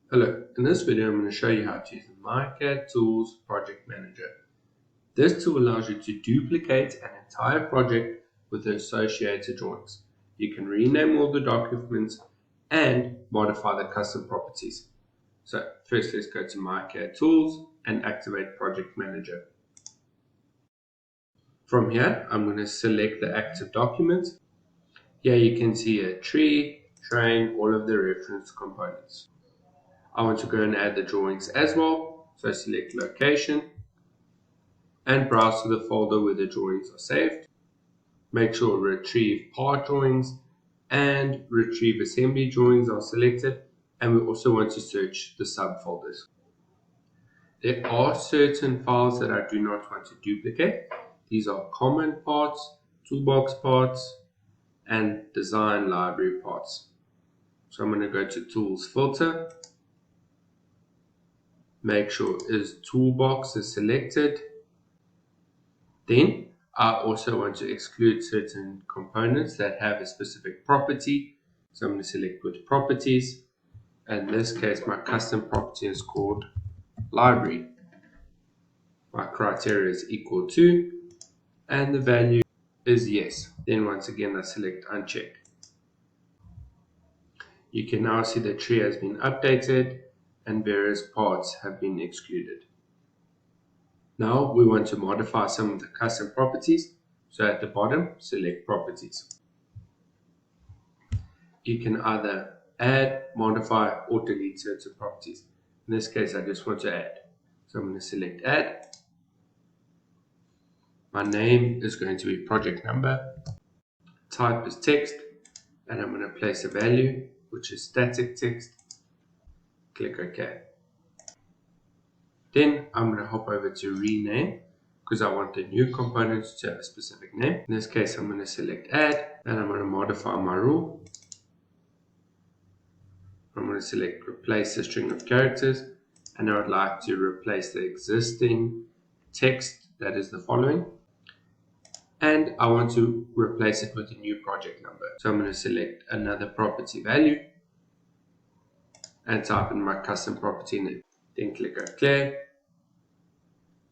Hello, in this video I'm going to show you how to use myCADtools Project Manager. This tool allows you to duplicate an entire project with the associated drawings. You can rename all the documents and modify the custom properties. So first let's go to myCADtools and activate Project Manager. From here I'm going to select the active documents. Here you can see a tree showing all of the reference components. I want to go and add the drawings as well, so select location and browse to the folder where the drawings are saved. Make sure retrieve part drawings and retrieve assembly drawings are selected, and we also want to search the subfolders. There are certain files that I do not want to duplicate. These are common parts, toolbox parts, and design library parts. So I'm going to go to Tools Filter. Make sure Toolbox is selected. Then I also want to exclude certain components that have a specific property. So I'm going to select with properties. In this case, my custom property is called library. My criteria is equal to, and the value is yes. Then once again, I select uncheck. You can now see the tree has been updated and various parts have been excluded. Now we want to modify some of the custom properties. So at the bottom, select properties. You can either add, modify, or delete certain properties. In this case, I just want to add. So I'm going to select add. My name is going to be project number. Type is text. And I'm going to place a value, which is static text. Click OK. Then I'm going to hop over to rename because I want the new components to have a specific name. In this case, I'm going to select add and I'm going to modify my rule. I'm going to select replace the string of characters, and I would like to replace the existing text that is the following, and I want to replace it with a new project number. So I'm going to select another property value and type in my custom property name. Then click OK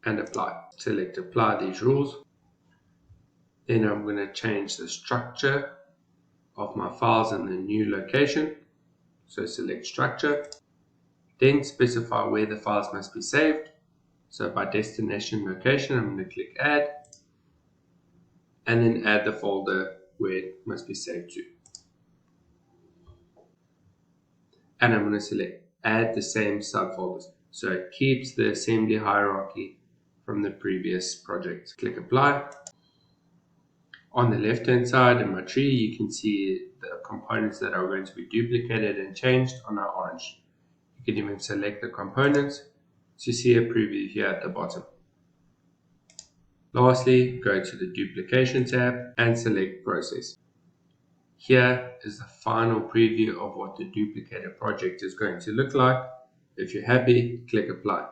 and apply. Select apply these rules. Then I'm going to change the structure of my files in the new location. So select structure. Then specify where the files must be saved. So by destination location, I'm going to click add. And then add the folder where it must be saved to. And I'm going to select add the same subfolders. So it keeps the assembly hierarchy from the previous project. Click apply. On the left hand side in my tree, you can see the components that are going to be duplicated and changed are now orange. You can even select the components to see a preview here at the bottom. Lastly, go to the duplication tab and select process. Here is the final preview of what the duplicated project is going to look like. If you're happy, click apply.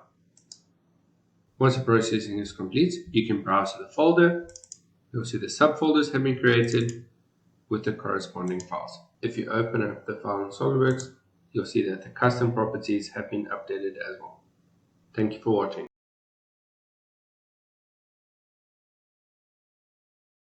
Once the processing is complete, you can browse to the folder. You'll see the subfolders have been created with the corresponding files. If you open up the file in SOLIDWORKS, you'll see that the custom properties have been updated as well. Thank you for watching.